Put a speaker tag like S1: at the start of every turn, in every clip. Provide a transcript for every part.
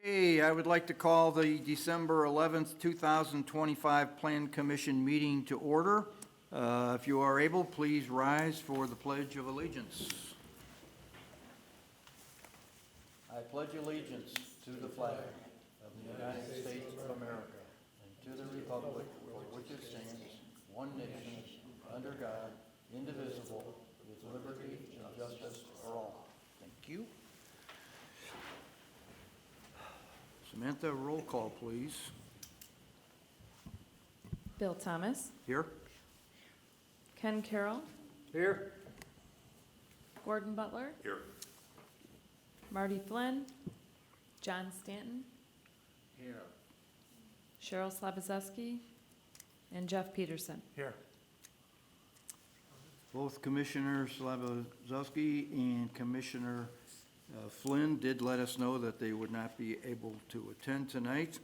S1: Hey, I would like to call the December 11th, 2025 Plan Commission meeting to order. If you are able, please rise for the Pledge of Allegiance. I pledge allegiance to the flag of the United States of America and to the republic for which it stands, one nation, under God, indivisible, with liberty and justice for all. Thank you. Samantha, roll call, please.
S2: Bill Thomas,
S1: Here?
S2: Ken Carroll,
S1: Here.
S2: Gordon Butler,
S3: Here.
S2: Marty Flynn, John Stanton,
S3: Here.
S2: Cheryl Slabazeski, and Jeff Peterson.
S3: Here.
S1: Both Commissioner Slabozowski and Commissioner Flynn did let us know that they would not be able to attend tonight.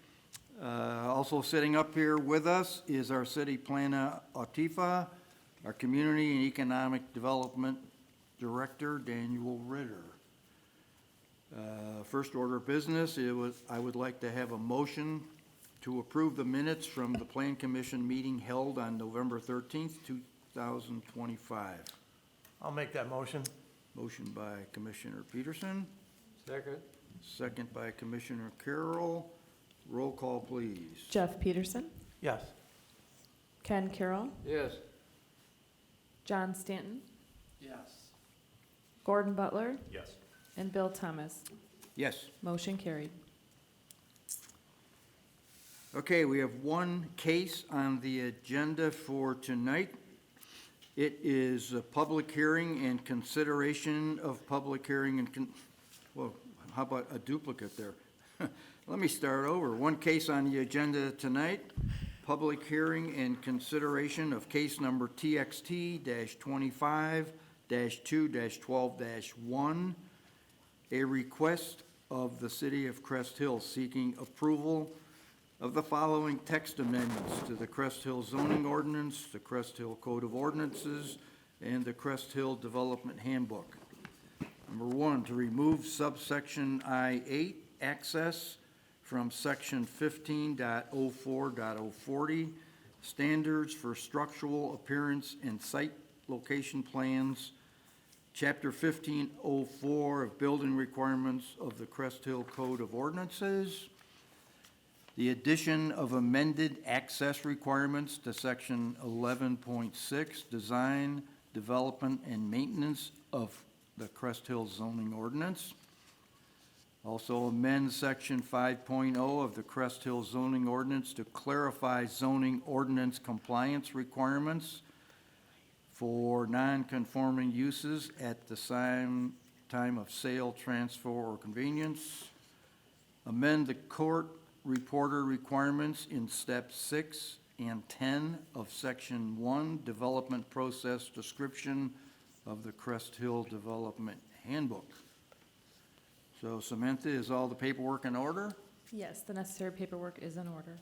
S1: Also sitting up here with us is our city planner, Atifa, our Community and Economic Development Director, Daniel Ritter. First order of business, I would like to have a motion to approve the minutes from the Plan Commission meeting held on November 13th, 2025.
S3: I'll make that motion.
S1: Motion by Commissioner Peterson,
S3: Second.
S1: second by Commissioner Carroll. Roll call, please.
S2: Jeff Peterson,
S3: Yes.
S2: Ken Carroll,
S3: Yes.
S2: John Stanton,
S3: Yes.
S2: Gordon Butler,
S3: Yes.
S2: and Bill Thomas.
S1: Yes.
S2: Motion carried.
S1: Okay, we have one case on the agenda for tonight. It is a public hearing and consideration of public hearing and, well, how about a duplicate there? Let me start over. One case on the agenda tonight, public hearing and consideration of case number TXT-25-2-12-1, a request of the City of Crest Hill seeking approval of the following text amendments to the Crest Hill zoning ordinance, the Crest Hill Code of Ordinances, and the Crest Hill Development Handbook. Number one, to remove subsection I-8, access, from section 15.04.040, standards for structural appearance and site location plans, chapter 1504 of building requirements of the Crest Hill Code of Ordinances, the addition of amended access requirements to section 11.6, design, development, and maintenance of the Crest Hill zoning ordinance. Also amend section 5.0 of the Crest Hill zoning ordinance to clarify zoning ordinance compliance requirements for non-conforming uses at the same time of sale, transfer, or convenience. Amend the court reporter requirements in step 6 and 10 of section 1, development process description of the Crest Hill Development Handbook. So Samantha, is all the paperwork in order?
S2: Yes, the necessary paperwork is in order.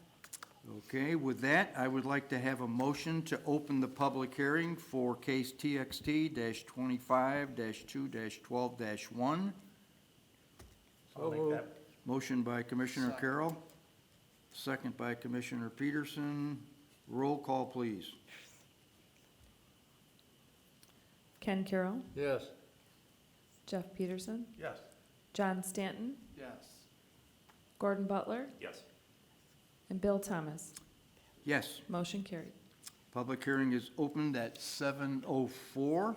S1: Okay, with that, I would like to have a motion to open the public hearing for case TXT-25-2-12-1.
S3: I'll make that.
S1: Motion by Commissioner Carroll, second by Commissioner Peterson. Roll call, please.
S2: Ken Carroll,
S3: Yes.
S2: Jeff Peterson,
S3: Yes.
S2: John Stanton,
S3: Yes.
S2: Gordon Butler,
S3: Yes.
S2: and Bill Thomas.
S1: Yes,
S2: Motion carried.
S1: public hearing is opened at 7:04.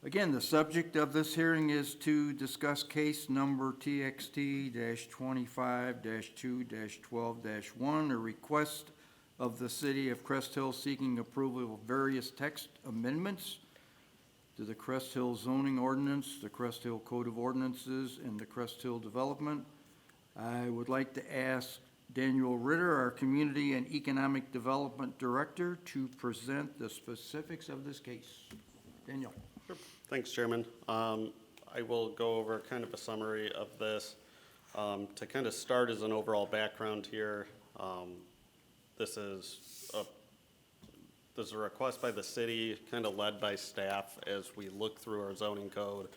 S1: Again, the subject of this hearing is to discuss case number TXT-25-2-12-1, a request of the City of Crest Hill seeking approval of various text amendments to the Crest Hill zoning ordinance, the Crest Hill Code of Ordinances, and the Crest Hill Development. I would like to ask Daniel Ritter, our Community and Economic Development Director, to present the specifics of this case. Daniel.
S4: Thanks, Chairman. I will go over kind of a summary of this. To kind of start as an overall background here, this is a request by the city, kind of led by staff as we look through our zoning code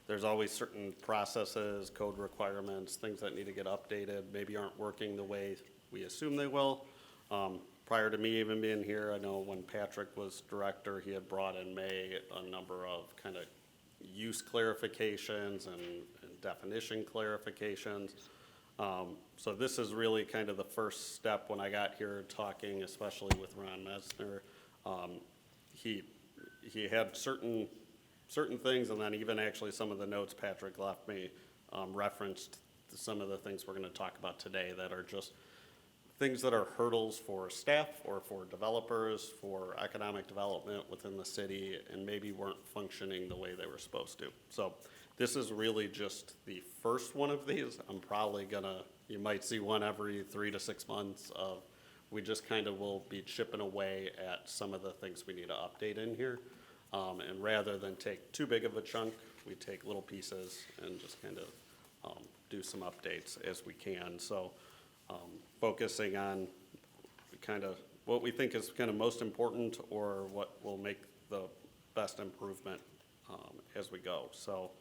S4: there's always certain processes, code requirements, things that need to get updated, maybe aren't working the way we assume they will. Prior to me even being here, I know when Patrick was director, he had brought in May a number of kind of use clarifications and definition clarifications. So this is really kind of the first step when I got here talking, especially with Ron Messner. He had certain things, and then even actually some of the notes Patrick left me referenced some of the things we're gonna talk about today that are just things that are hurdles for staff or for developers, for economic development within the city, and maybe weren't functioning the way they were supposed to. So this is really just the first one of these. I'm probably gonna, you might see one every 3 to 6 months of, we just kind of will be chipping away at some of the things we need to update in here. And rather than take too big of a chunk, we take little pieces and just kind of do some updates as we can. So focusing on kind of what we think is kind of most important or what will make the best improvement as we go. So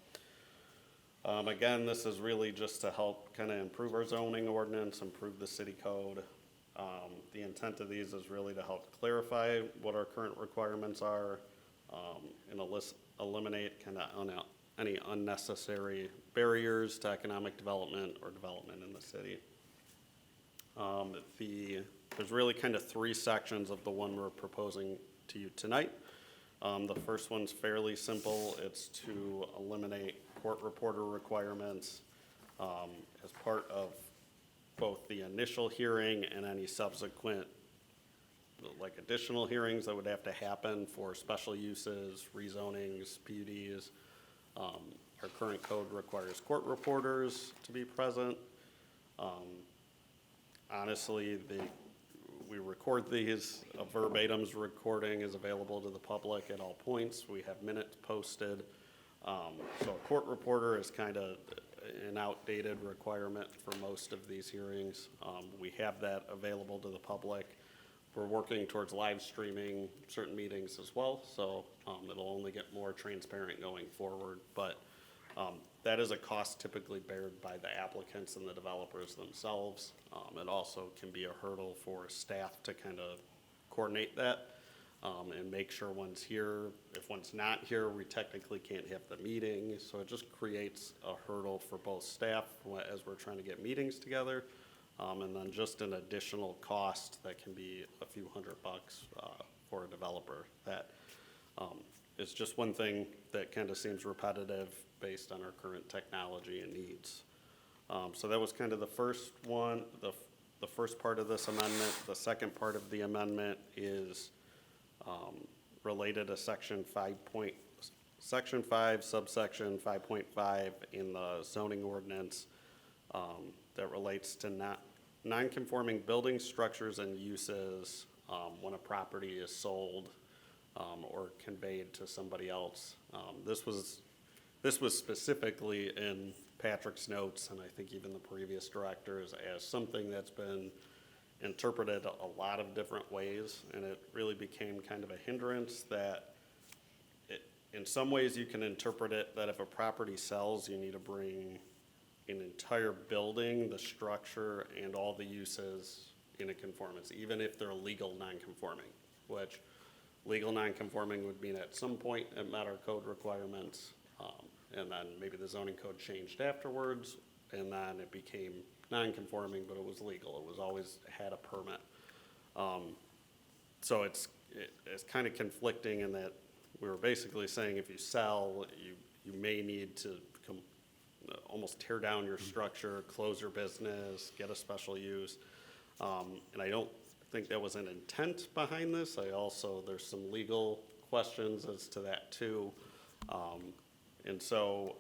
S4: again, this is really just to help kind of improve our zoning ordinance, improve the city code. The intent of these is really to help clarify what our current requirements are and eliminate kind of any unnecessary barriers to economic development or development in the city. There's really kind of 3 sections of the one we're proposing to you tonight. The first one's fairly simple. It's to eliminate court reporter requirements as part of both the initial hearing and any subsequent like additional hearings that would have to happen for special uses, rezonings, PUDs. Our current code requires court reporters to be present. Honestly, we record these, a verbatims recording is available to the public at all points. We have minutes posted. So a court reporter is kind of an outdated requirement for most of these hearings. We have that available to the public. We're working towards live streaming certain meetings as well, so it'll only get more transparent going forward. But that is a cost typically bared by the applicants and the developers themselves. It also can be a hurdle for staff to kind of coordinate that and make sure one's here. If one's not here, we technically can't have the meeting. So it just creates a hurdle for both staff as we're trying to get meetings together. And then just an additional cost that can be a few $100 for a developer. That is just one thing that kind of seems repetitive based on our current technology and needs. So that was kind of the first one, the first part of this amendment. The second part of the amendment is related to section 5, subsection 5.5 in the zoning ordinance that relates to non-conforming building structures and uses when a property is sold or conveyed to somebody else. This was specifically in Patrick's notes, and I think even the previous directors, as something that's been interpreted a lot of different ways, and it really became kind of a hindrance that in some ways you can interpret it that if a property sells, you need to bring an entire building, the structure, and all the uses in a conformance, even if they're legal non-conforming, which legal non-conforming would mean at some point it met our code requirements, and then maybe the zoning code changed afterwards, and then it became non-conforming, but it was legal. It was always had a permit. So it's kind of conflicting in that we were basically saying if you sell, you may need to almost tear down your structure, close your business, get a special use. And I don't think that was an intent behind this. There's some legal questions as to that too. And so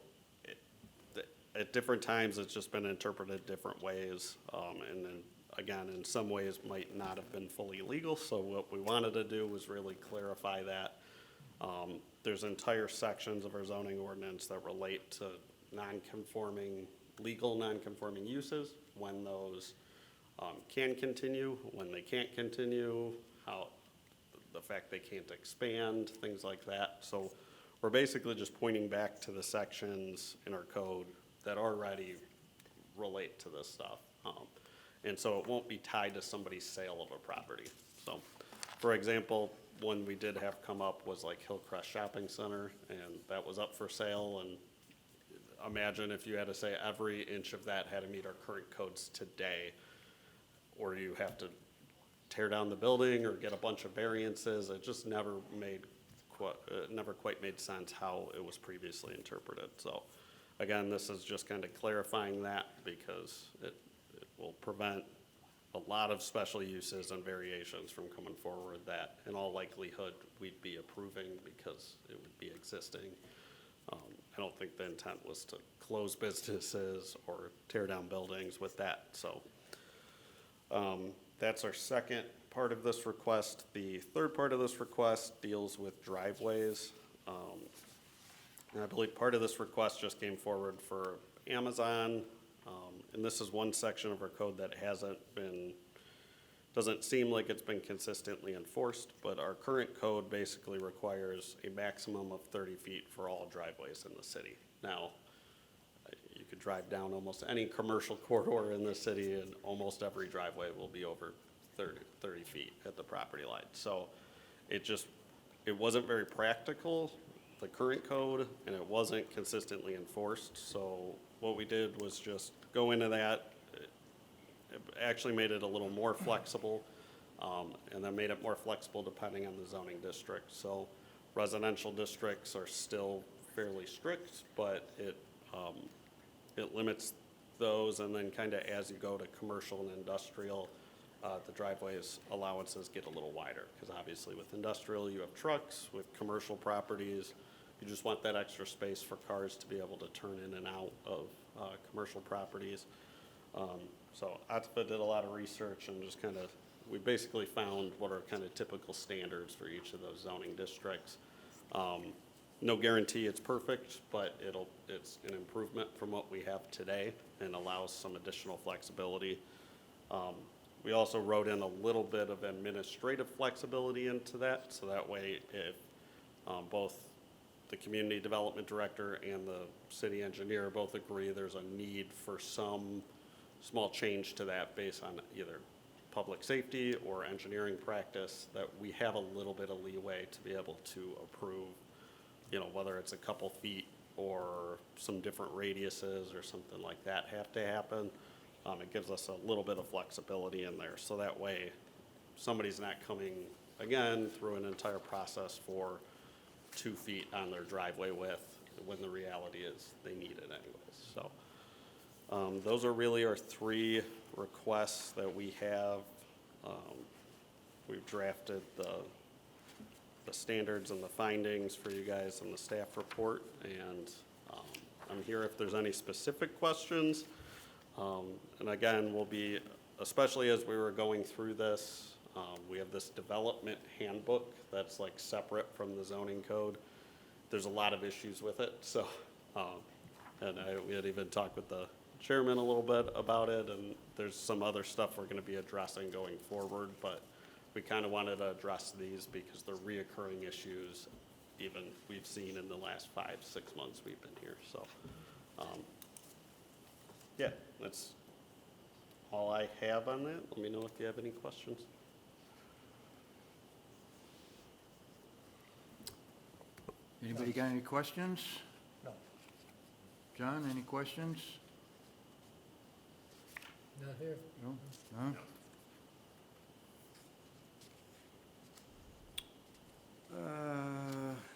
S4: at different times, it's just been interpreted different ways. And then again, in some ways might not have been fully legal. So what we wanted to do was really clarify that. There's entire sections of our zoning ordinance that relate to legal non-conforming uses, when those can continue, when they can't continue, the fact they can't expand, things like that. So we're basically just pointing back to the sections in our code that already relate to this stuff. And so it won't be tied to somebody's sale of a property. So, for example, one we did have come up was like Crest Shopping Center, and that was up for sale, and imagine if you had to say every inch of that had to meet our current codes today, or you have to tear down the building or get a bunch of variances. It just never quite made sense how it was previously interpreted. So again, this is just kind of clarifying that because it will prevent a lot of special uses and variations from coming forward that in all likelihood we'd be approving because it would be existing. I don't think the intent was to close businesses or tear down buildings with that. So that's our second part of this request. The third part of this request deals with driveways. And I believe part of this request just came forward for Amazon. And this is one section of our code that doesn't seem like it's been consistently enforced, but our current code basically requires a maximum of 30 feet for all driveways in the city. Now, you could drive down almost any commercial corridor in the city and almost every driveway will be over 30 feet at the property line. So it wasn't very practical, the current code, and it wasn't consistently enforced. So what we did was just go into that. It actually made it a little more flexible, and then made it more flexible depending on the zoning district. So residential districts are still fairly strict, but it limits those, and then kind of as you go to commercial and industrial, the driveways allowances get a little wider, because obviously with industrial you have trucks, with commercial properties you just want that extra space for cars to be able to turn in and out of commercial properties. So ATFA did a lot of research and just kind of, we basically found what are kind of typical standards for each of those zoning districts. No guarantee it's perfect, but it's an improvement from what we have today and allows some additional flexibility. We also wrote in a little bit of administrative flexibility into that, so that way if both the community development director and the city engineer both agree there's a need for some small change to that based on either public safety or engineering practice, that we have a little bit of leeway to be able to approve, whether it's a couple feet or some different radiuses or something like that have to happen. It gives us a little bit of flexibility in there, so that way somebody's not coming again through an entire process for 2 feet on their driveway width when the reality is they need it anyways. So those are really our 3 requests that we have. We've drafted the standards and the findings for you guys in the staff report, and I'm here if there's any specific questions. And again, we'll be, especially as we were going through this, we have this development handbook that's like separate from the zoning code. There's a lot of issues with it, so, we had even talked with the chairman a little bit about it, and there's some other stuff we're gonna be addressing going forward, but we kind of wanted to address these because they're reoccurring issues even we've seen in the last 5-6 months we've been here, so. Yeah, that's all I have on that. Let me know if you have any questions.
S1: Anybody got any questions?
S3: No.
S1: John, any questions?
S3: Not here.
S1: No? No?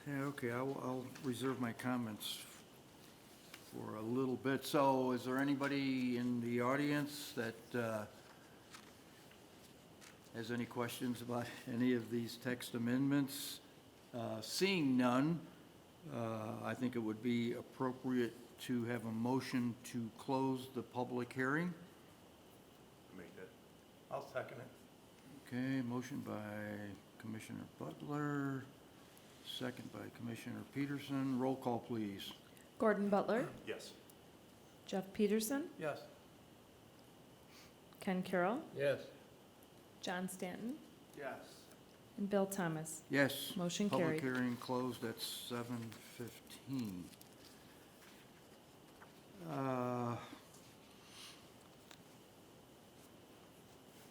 S1: Yeah, okay, I'll reserve my comments for a little bit. So is there anybody in the audience that has any questions about any of these text amendments? Seeing none, I think it would be appropriate to have a motion to close the public hearing.
S3: Make that. I'll second it.
S1: Okay, motion by Commissioner Butler, second by Commissioner Peterson. Roll call, please.
S2: Gordon Butler,
S3: Yes.
S2: Jeff Peterson,
S3: Yes.
S2: Ken Carroll,
S3: Yes.
S2: John Stanton,
S3: Yes.
S2: and Bill Thomas.
S1: Yes.
S2: Motion
S1: Public
S2: carried.
S1: hearing closed at 7:15.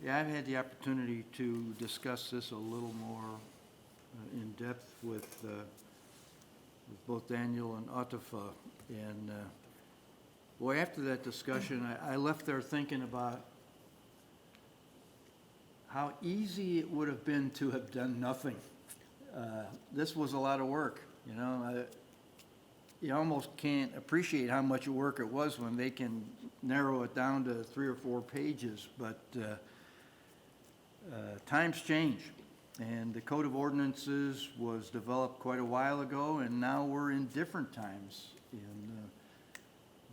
S1: Yeah, I've had the opportunity to discuss this a little more in depth with both Daniel and Atifa. And boy, after that discussion, I left there thinking about how easy it would have been to have done nothing. This was a lot of work, you know. You almost can't appreciate how much work it was when they can narrow it down to 3 or 4 pages. But times change, and the Code of Ordinances was developed quite a while ago, and now we're in different times. And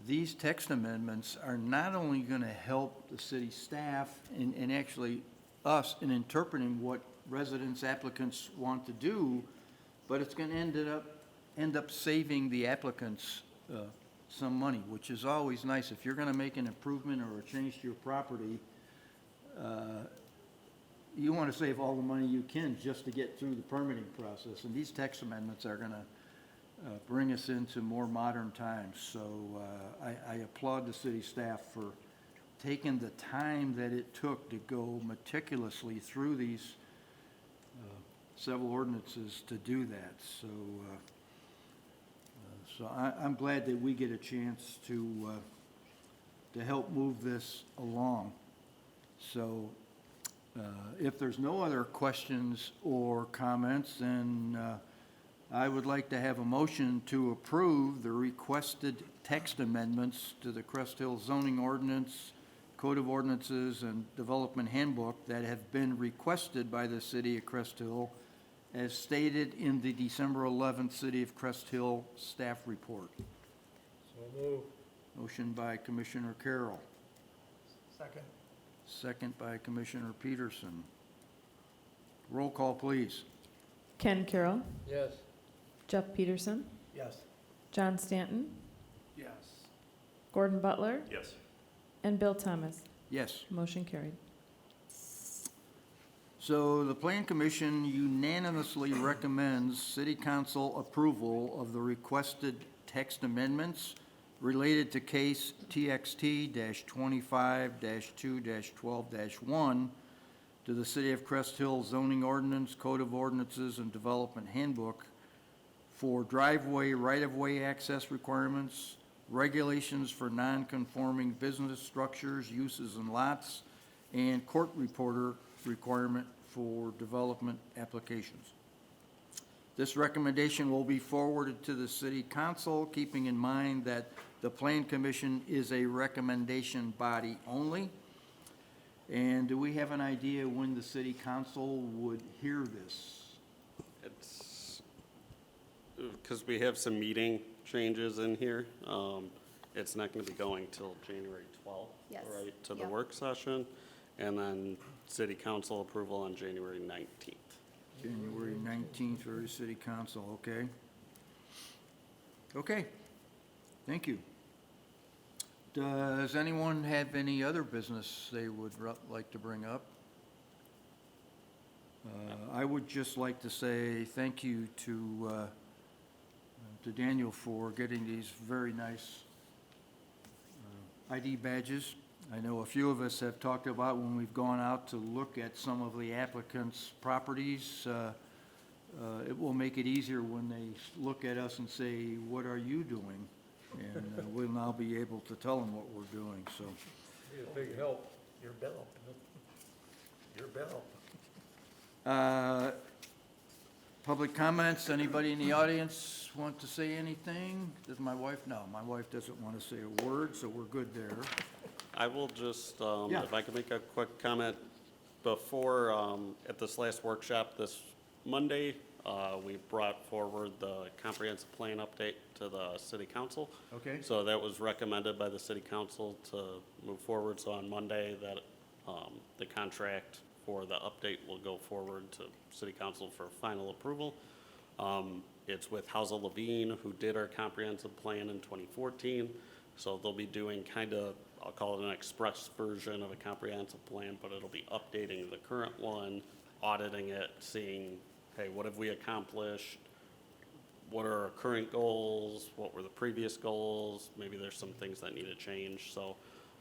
S1: these text amendments are not only going to help the city staff and actually us in interpreting what residents, applicants want to do, but it's going to end up saving the applicants some money, which is always nice. If you're going to make an improvement or a change to your property, you want to save all the money you can just to get through the permitting process. And these text amendments are going to bring us into more modern times. So I applaud the city staff for taking the time that it took to go meticulously through these several ordinances to do that. So I'm glad that we get a chance to help move this along. So if there's no other questions or comments, then I would like to have a motion to approve the requested text amendments to the Crest Hill zoning ordinance, Code of Ordinances, and Development Handbook that have been requested by the City of Crest Hill as stated in the December 11th City of Crest Hill staff report.
S3: So move.
S1: Motion by Commissioner Carroll,
S3: Second.
S1: second by Commissioner Peterson. Roll call, please.
S2: Ken Carroll,
S3: Yes.
S2: Jeff Peterson,
S3: Yes.
S2: John Stanton,
S3: Yes.
S2: Gordon Butler,
S4: Yes.
S2: and Bill Thomas.
S1: Yes.
S2: Motion carried.
S1: So the Plan Commission unanimously recommends City Council approval of the requested text amendments related to case TXT-25-2-12-1 to the City of Crest Hill zoning ordinance, Code of Ordinances, and Development Handbook for driveway, right-of-way access requirements, regulations for non-conforming business structures, uses, and lots, and court reporter requirement for development applications. This recommendation will be forwarded to the City Council, keeping in mind that the Plan Commission is a recommendation body only. And do we have an idea when the City Council would hear this?
S4: It's, because we have some meeting changes in here, it's not going to be going till January 12th.
S5: Yes.
S4: Right, to the
S5: Yep.
S4: work session, and then city council approval on January 19th.
S1: January 19th for the City Council, okay? Okay, thank you. Does anyone have any other business they would like to bring up? I would just like to say thank you to Daniel for getting these very nice ID badges. I know a few of us have talked about when we've gone out to look at some of the applicants' properties. It will make it easier when they look at us and say, "What are you doing?" And we'll now be able to tell them what we're doing, so.
S3: Be a big help. Your bill. Your bill.
S1: Public comments, anybody in the audience want to say anything? Does my wife? No, my wife doesn't want to say a word, so we're good there.
S4: I will just,
S1: Yeah.
S4: if I could make a quick comment, before, at this last workshop this Monday, we brought forward the comprehensive plan update to the city council.
S1: Okay.
S4: So that was recommended by the city council to move forward, so on Monday, that, the contract for the update will go forward to city council for final approval. It's with Housel Levine, who did our comprehensive plan in 2014, so they'll be doing kind of, I'll call it an express version of a comprehensive plan, but it'll be updating the current one auditing it, seeing, hey, what have we accomplished? What are our current goals? What were the previous goals? Maybe there's some things that need to change. So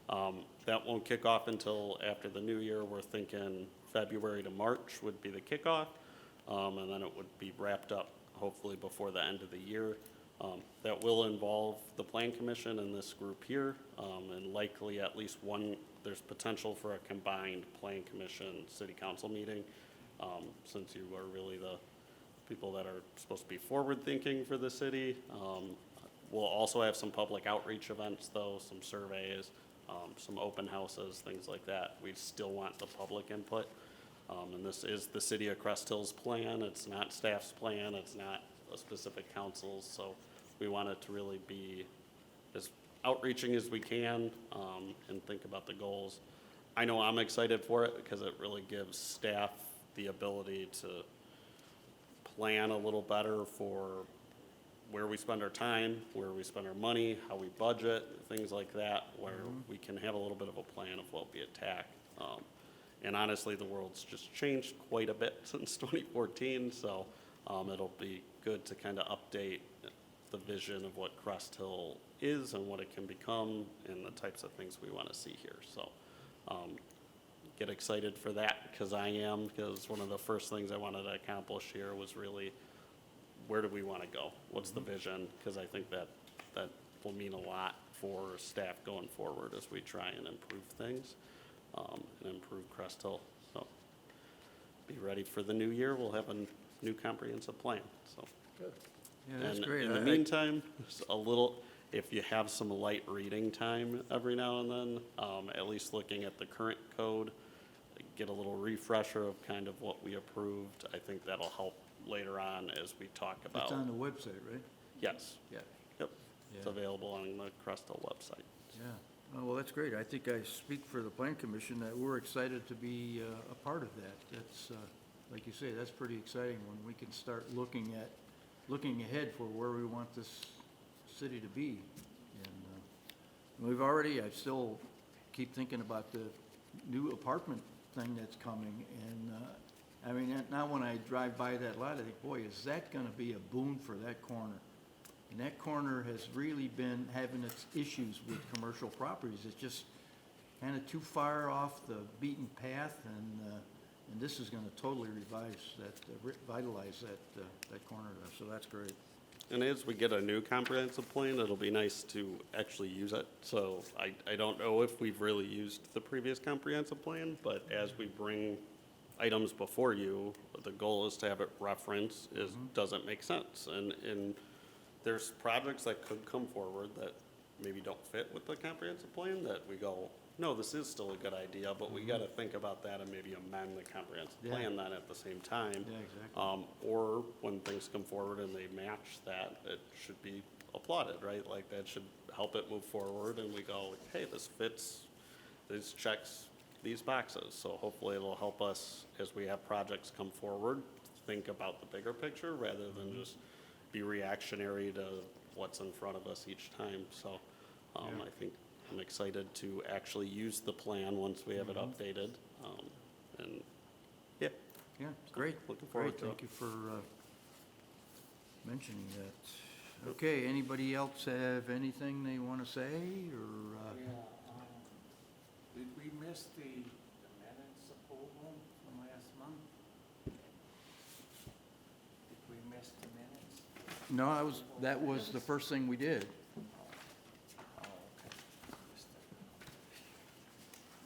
S4: that won't kick off until after the new year. We're thinking February to March would be the kickoff, and then it would be wrapped up hopefully before the end of the year. That will involve the Plan Commission and this group here, and likely at least one, there's potential for a combined Plan Commission City Council meeting, since you are really the people that are supposed to be forward-thinking for the city. We'll also have some public outreach events, though, some surveys, some open houses, things like that. We still want the public input. And this is the City of Crest Hill's plan. It's not staff's plan. It's not a specific council's. So we want it to really be as outreaching as we can, and think about the goals. I know I'm excited for it because it really gives staff the ability to plan a little better for where we spend our time, where we spend our money, how we budget, things like that, where we can have a little bit of a plan of what we attack. And honestly, the world's just changed quite a bit since 2014, so it'll be good to kind of update the vision of what Crest Hill is and what it can become and the types of things we want to see here. So get excited for that, because I am, because one of the first things I wanted to accomplish here was really, where do we want to go? What's the vision? Because I think that will mean a lot for staff going forward as we try and improve things, and improve Crest Hill. So be ready for the new year. We'll have a new comprehensive plan, so.
S3: Good.
S1: Yeah, that's
S4: And
S1: great.
S4: in the meantime, just a little, if you have some light reading time every now and then, at least looking at the current code, get a little refresher of kind of what we approved. I think that'll help later on as we talk about.
S1: It's on the website, right?
S4: Yes,
S1: Yeah.
S4: yep. It's
S1: Yeah.
S4: available on the Crest Hill website.
S1: Yeah. Oh, well, that's great. I think I speak for the Plan Commission that we're excited to be a part of that. That's, like you say, that's pretty exciting when we can start looking ahead for where we want this city to be. And we've already, I still keep thinking about the new apartment thing that's coming. And, I mean, now when I drive by that lot, I think, boy, is that gonna be a boon for that corner? And that corner has really been having its issues with commercial properties. It's just kind of too far off the beaten path, and this is gonna totally revitalize that corner there, so that's great.
S4: And as we get a new comprehensive plan, it'll be nice to actually use it. So I don't know if we've really used the previous comprehensive plan, but as we bring items before you, the goal is to have it reference, does it make sense? And there's projects that could come forward that maybe don't fit with the comprehensive plan, that we go, no, this is still a good idea, but we gotta think about that and maybe amend the comprehensive
S1: Yeah.
S4: plan then at the same time.
S1: Yeah, exactly.
S4: Or when things come forward and they match that, it should be applauded, right? Like, that should help it move forward, and we go, hey, this fits, this checks these boxes. So hopefully it'll help us as we have projects come forward, think about the bigger picture rather than just be reactionary to what's in front of us each time. So I think I'm excited to actually use the plan once we have it updated. And yeah,
S1: Yeah, great.
S4: Looking forward
S1: Great,
S4: to it.
S1: thank you for mentioning that. Okay, anybody else have anything they want to say, or?
S5: Did we miss the minutes approval from last month? Did we miss the minutes?
S1: No, that was the first thing we did.
S5: Oh, okay. Missed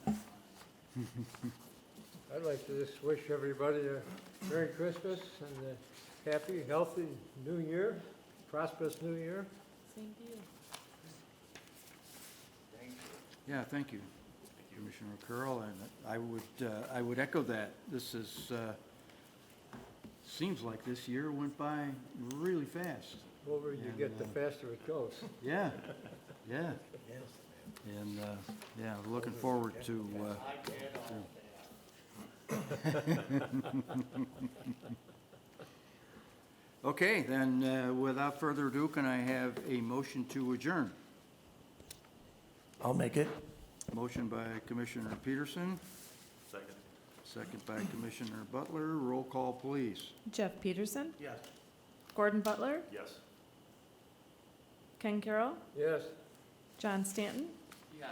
S5: it.
S3: I'd like to just wish everybody a Merry Christmas and a happy, healthy New Year, prosperous New Year.
S2: Same to you.
S5: Thank you.
S1: Yeah, thank you, Commissioner Curl, and I would echo that. This is, seems like this year went by really fast.
S3: The older you get, the faster it goes.
S1: Yeah, yeah, and, yeah, we're looking forward to,
S5: I did all that.
S1: okay, then, without further ado, can I have a motion to adjourn?
S6: I'll make it.
S1: Motion by Commissioner Peterson,
S4: second.
S1: Second by Commissioner Butler. Roll call, please.
S2: Jeff Peterson,
S5: Yes.
S2: Gordon Butler,
S5: Yes.
S2: Ken Carroll,
S3: Yes,
S2: John Stanton,
S5: Yes.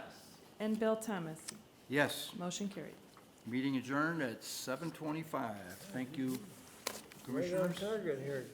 S2: and Bill Thomas.
S1: Yes,
S2: Motion carried.
S1: meeting adjourned at 7:25. Thank you,
S3: right on
S1: Commissioners.
S3: target here.